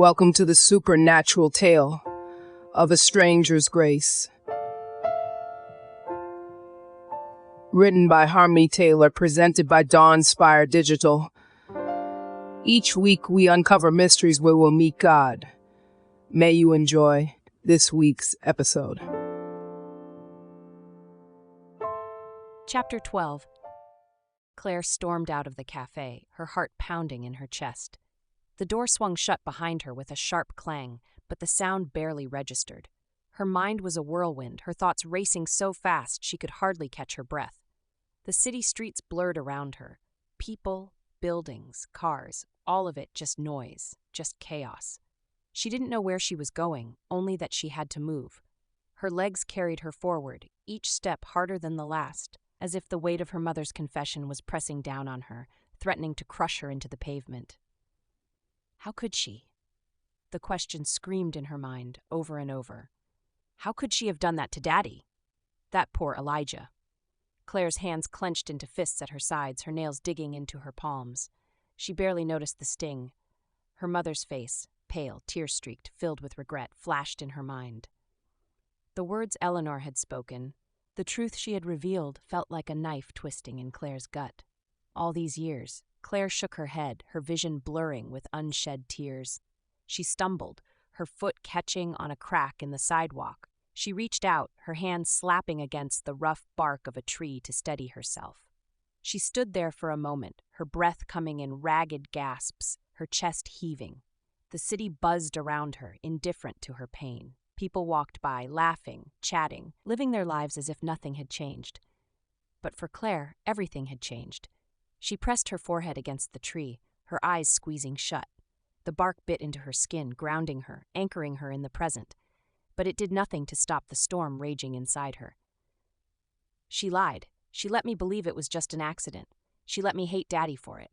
Welcome to the supernatural tale of a stranger's grace. Written by Harmony Taylor, presented by Dawnspire Digital. Each week we uncover mysteries where we'll meet God. May you enjoy this week's episode. Chapter 12. Claire stormed out of the cafe, her heart pounding in her chest. The door swung shut behind her with a sharp clang, but the sound barely registered. Her mind was a whirlwind, her thoughts racing so fast she could hardly catch her breath. The city streets blurred around her. People, buildings, cars, all of it just noise, just chaos. She didn't know where she was going, only that she had to move. Her legs carried her forward, each step harder than the last, as if the weight of her mother's confession was pressing down on her, threatening to crush her into the pavement. How could she? The question screamed in her mind, over and over. How could she have done that to Daddy? That poor Elijah. Claire's hands clenched into fists at her sides, her nails digging into her palms. She barely noticed the sting. Her mother's face, pale, tear-streaked, filled with regret, flashed in her mind. The words Eleanor had spoken, the truth she had revealed, felt like a knife twisting in Claire's gut. All these years, Claire shook her head, her vision blurring with unshed tears. She stumbled, her foot catching on a crack in the sidewalk. She reached out, her hand slapping against the rough bark of a tree to steady herself. She stood there for a moment, her breath coming in ragged gasps, her chest heaving. The city buzzed around her, indifferent to her pain. People walked by, laughing, chatting, living their lives as if nothing had changed. But for Claire, everything had changed. She pressed her forehead against the tree, her eyes squeezing shut. The bark bit into her skin, grounding her, anchoring her in the present. But it did nothing to stop the storm raging inside her. She lied. She let me believe it was just an accident. She let me hate Daddy for it.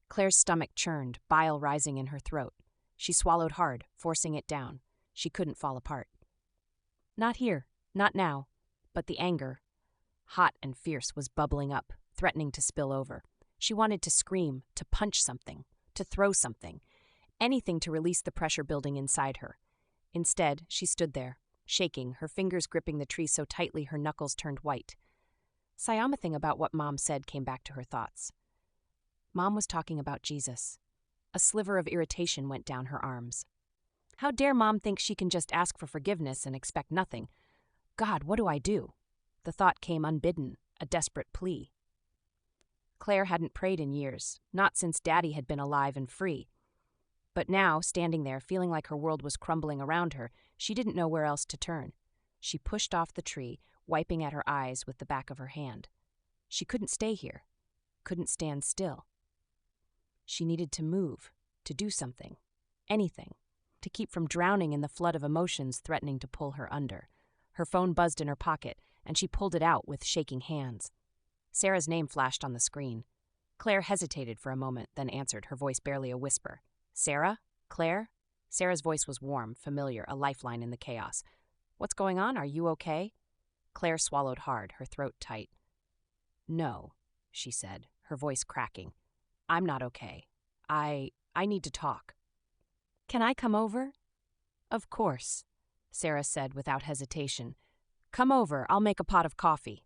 Claire's stomach churned, bile rising in her throat. She swallowed hard, forcing it down. She couldn't fall apart. Not here, not now. But the anger, hot and fierce, was bubbling up, threatening to spill over. She wanted to scream, to punch something, to throw something, anything to release the pressure building inside her. Instead, she stood there, shaking, her fingers gripping the tree so tightly her knuckles turned white. Something about what Mom said came back to her thoughts. Mom was talking about Jesus. A sliver of irritation went down her arms. How dare Mom think she can just ask for forgiveness and expect nothing? God, what do I do? The thought came unbidden, a desperate plea. Claire hadn't prayed in years, not since Daddy had been alive and free. But now, standing there, feeling like her world was crumbling around her, she didn't know where else to turn. She pushed off the tree, wiping at her eyes with the back of her hand. She couldn't stay here, couldn't stand still. She needed to move, to do something, anything, to keep from drowning in the flood of emotions threatening to pull her under. Her phone buzzed in her pocket, and she pulled it out with shaking hands. Sarah's name flashed on the screen. Claire hesitated for a moment, then answered, her voice barely a whisper. Sarah? Claire? Sarah's voice was warm, familiar, a lifeline in the chaos. What's going on? Are you okay? Claire swallowed hard, her throat tight. No, she said, her voice cracking. I'm not okay. I need to talk. Can I come over? Of course, Sarah said without hesitation. Come over, I'll make a pot of coffee.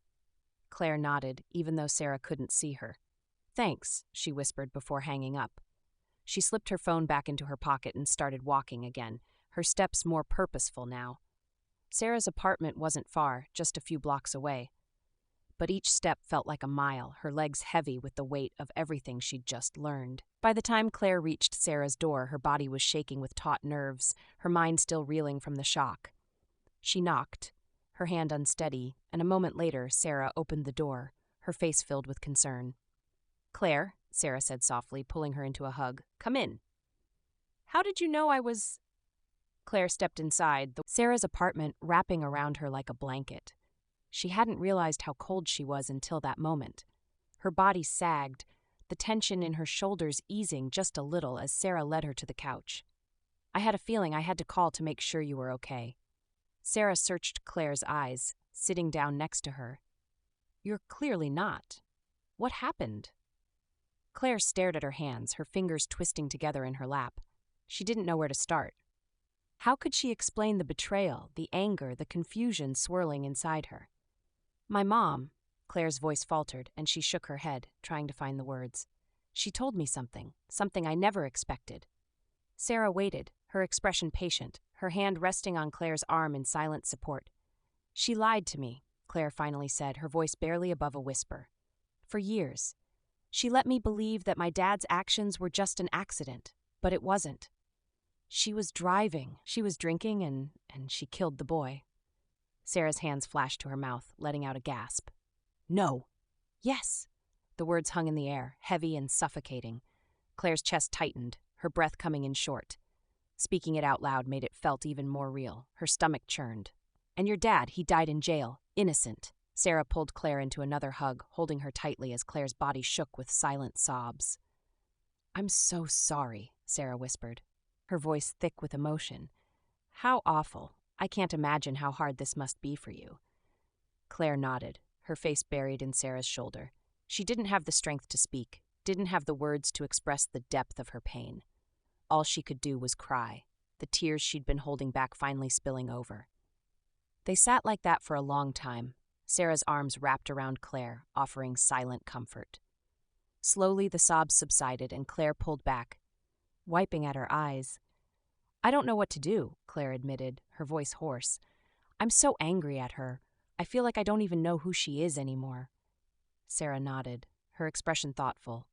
Claire nodded, even though Sarah couldn't see her. Thanks, she whispered before hanging up. She slipped her phone back into her pocket and started walking again, her steps more purposeful now. Sarah's apartment wasn't far, just a few blocks away. But each step felt like a mile, her legs heavy with the weight of everything she'd just learned. By the time Claire reached Sarah's door, her body was shaking with taut nerves, her mind still reeling from the shock. She knocked, her hand unsteady, and a moment later, Sarah opened the door, her face filled with concern. Claire, Sarah said softly, pulling her into a hug. Come in. How did you know I was... Claire stepped inside, Sarah's apartment wrapping around her like a blanket. She hadn't realized how cold she was until that moment. Her body sagged, the tension in her shoulders easing just a little as Sarah led her to the couch. I had a feeling I had to call to make sure you were okay. Sarah searched Claire's eyes, sitting down next to her. You're clearly not. What happened? Claire stared at her hands, her fingers twisting together in her lap. She didn't know where to start. How could she explain the betrayal, the anger, the confusion swirling inside her? My mom, Claire's voice faltered, and she shook her head, trying to find the words. She told me something I never expected. Sarah waited, her expression patient, her hand resting on Claire's arm in silent support. She lied to me, Claire finally said, her voice barely above a whisper. For years. She let me believe that my dad's actions were just an accident, but it wasn't. She was driving, she was drinking, and she killed the boy. Sarah's hands flashed to her mouth, letting out a gasp. No. Yes. The words hung in the air, heavy and suffocating. Claire's chest tightened, her breath coming in short. Speaking it out loud made it felt even more real. Her stomach churned. And your dad, he died in jail, innocent. Sarah pulled Claire into another hug, holding her tightly as Claire's body shook with silent sobs. I'm so sorry, Sarah whispered, her voice thick with emotion. How awful. I can't imagine how hard this must be for you. Claire nodded, her face buried in Sarah's shoulder. She didn't have the strength to speak, didn't have the words to express the depth of her pain. All she could do was cry, the tears she'd been holding back finally spilling over. They sat like that for a long time, Sarah's arms wrapped around Claire, offering silent comfort. Slowly the sobs subsided and Claire pulled back, wiping at her eyes. I don't know what to do, Claire admitted, her voice hoarse. I'm so angry at her. I feel like I don't even know who she is anymore. Sarah nodded, her expression thoughtful.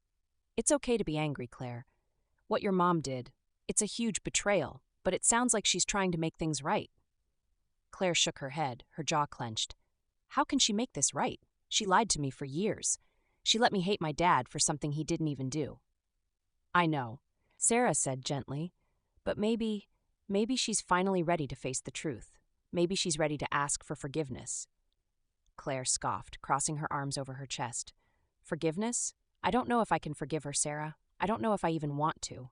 It's okay to be angry, Claire. What your mom did, it's a huge betrayal, but it sounds like she's trying to make things right. Claire shook her head, her jaw clenched. How can she make this right? She lied to me for years. She let me hate my dad for something he didn't even do. I know, Sarah said gently, but maybe she's finally ready to face the truth. Maybe she's ready to ask for forgiveness. Claire scoffed, crossing her arms over her chest. Forgiveness? I don't know if I can forgive her, Sarah. I don't know if I even want to.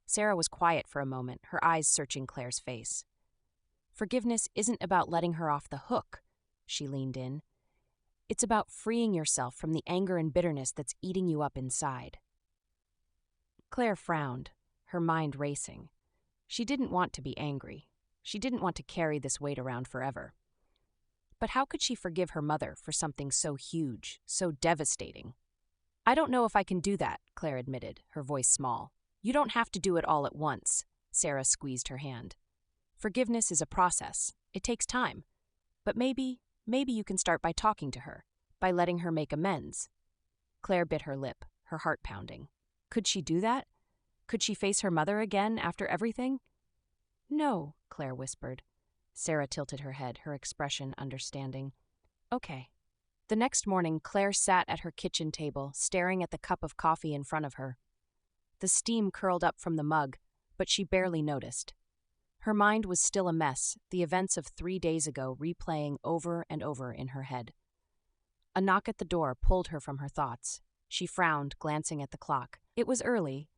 Sarah was quiet for a moment, her eyes searching Claire's face. Forgiveness isn't about letting her off the hook, she leaned in. It's about freeing yourself from the anger and bitterness that's eating you up inside. Claire frowned, her mind racing. She didn't want to be angry. She didn't want to carry this weight around forever. But how could she forgive her mother for something so huge, so devastating? I don't know if I can do that, Claire admitted, her voice small. You don't have to do it all at once, Sarah squeezed her hand. Forgiveness is a process. It takes time. But maybe you can start by talking to her, by letting her make amends. Claire bit her lip, her heart pounding. Could she do that? Could she face her mother again after everything? No, Claire whispered. Sarah tilted her head, her expression understanding. Okay. The next morning, Claire sat at her kitchen table, staring at the cup of coffee in front of her. The steam curled up from the mug, but she barely noticed. Her mind was still a mess, the events of 3 days ago replaying over and over in her head. A knock at the door pulled her from her thoughts. She frowned, glancing at the clock. It was early,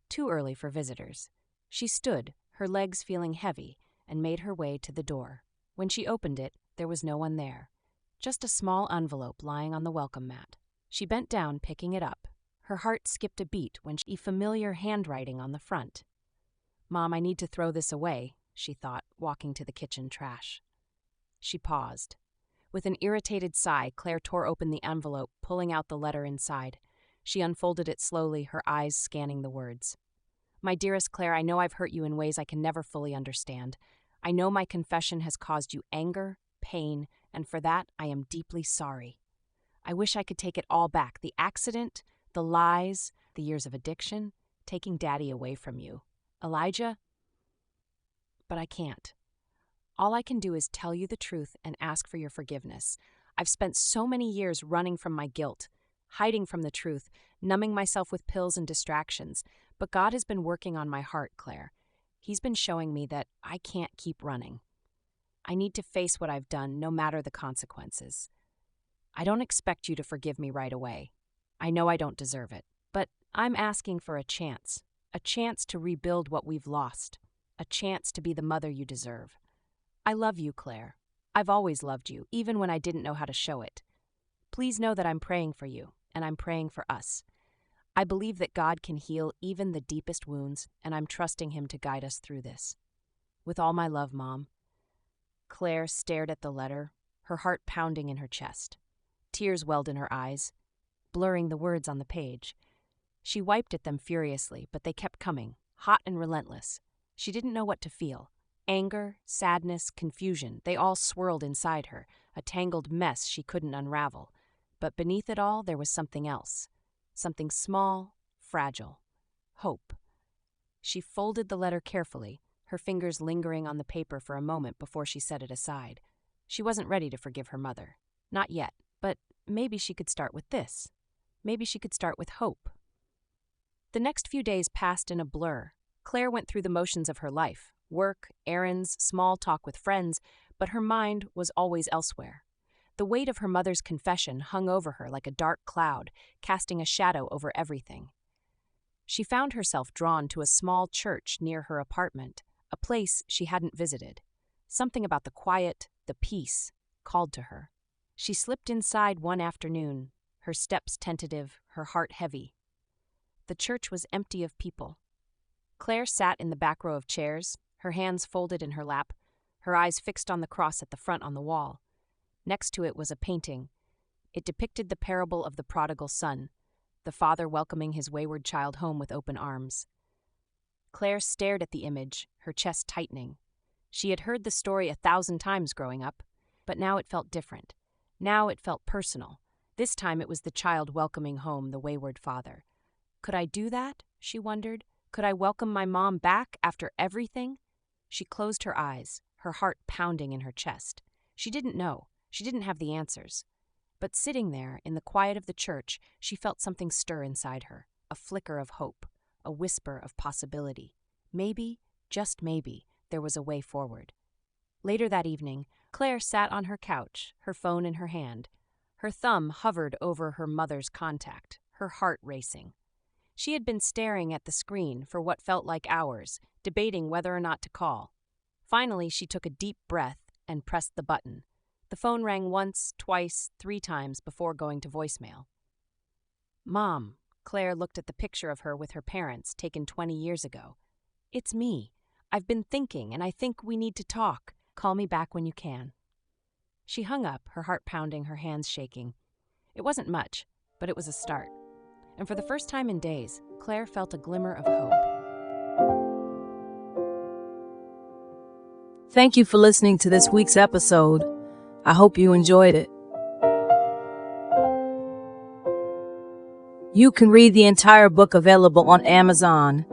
too early for visitors. She stood, her legs feeling heavy, and made her way to the door. When she opened it, there was no one there, just a small envelope lying on the welcome mat. She bent down, picking it up. Her heart skipped a beat when she saw familiar handwriting on the front. Mom, I need to throw this away, she thought, walking to the kitchen trash. She paused. With an irritated sigh, Claire tore open the envelope, pulling out the letter inside. She unfolded it slowly, her eyes scanning the words. My dearest Claire, I know I've hurt you in ways I can never fully understand. I know my confession has caused you anger, pain, and for that I am deeply sorry. I wish I could take it all back, the accident, the lies, the years of addiction, taking Daddy away from you. Elijah? But I can't. All I can do is tell you the truth and ask for your forgiveness. I've spent so many years running from my guilt, hiding from the truth, numbing myself with pills and distractions. But God has been working on my heart, Claire. He's been showing me that I can't keep running. I need to face what I've done, no matter the consequences. I don't expect you to forgive me right away. I know I don't deserve it. But I'm asking for a chance to rebuild what we've lost, a chance to be the mother you deserve. I love you, Claire. I've always loved you, even when I didn't know how to show it. Please know that I'm praying for you, and I'm praying for us. I believe that God can heal even the deepest wounds, and I'm trusting Him to guide us through this. With all my love, Mom. Claire stared at the letter, her heart pounding in her chest. Tears welled in her eyes, blurring the words on the page. She wiped at them furiously, but they kept coming, hot and relentless. She didn't know what to feel. Anger, sadness, confusion, they all swirled inside her, a tangled mess she couldn't unravel. But beneath it all, there was something else. Something small, fragile. Hope. She folded the letter carefully, her fingers lingering on the paper for a moment before she set it aside. She wasn't ready to forgive her mother. Not yet, but maybe she could start with this. Maybe she could start with hope. The next few days passed in a blur. Claire went through the motions of her life, work, errands, small talk with friends, but her mind was always elsewhere. The weight of her mother's confession hung over her like a dark cloud, casting a shadow over everything. She found herself drawn to a small church near her apartment, a place she hadn't visited. Something about the quiet, the peace, called to her. She slipped inside one afternoon, her steps tentative, her heart heavy. The church was empty of people. Claire sat in the back row of chairs, her hands folded in her lap, her eyes fixed on the cross at the front on the wall. Next to it was a painting. It depicted the parable of the prodigal son, the father welcoming his wayward child home with open arms. Claire stared at the image, her chest tightening. She had heard the story 1,000 times growing up, but now it felt different. Now it felt personal. This time it was the child welcoming home the wayward father. Could I do that? She wondered. Could I welcome my mom back after everything? She closed her eyes, her heart pounding in her chest. She didn't know. She didn't have the answers. But sitting there, in the quiet of the church, she felt something stir inside her, a flicker of hope, a whisper of possibility. Maybe, just maybe, there was a way forward. Later that evening, Claire sat on her couch, her phone in her hand. Her thumb hovered over her mother's contact, her heart racing. She had been staring at the screen for what felt like hours, debating whether or not to call. Finally, she took a deep breath and pressed the button. The phone rang once, twice, 3 times before going to voicemail. Mom, Claire looked at the picture of her with her parents, taken 20 years ago. It's me. I've been thinking, and I think we need to talk. Call me back when you can. She hung up, her heart pounding, her hands shaking. It wasn't much, but it was a start. And for the first time in days, Claire felt a glimmer of hope. Thank you for listening to this week's episode. I hope you enjoyed it. You can read the entire book available on Amazon.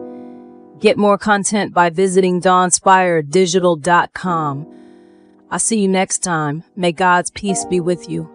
Get more content by visiting dawnspiredigital.com. I'll see you next time. May God's peace be with you.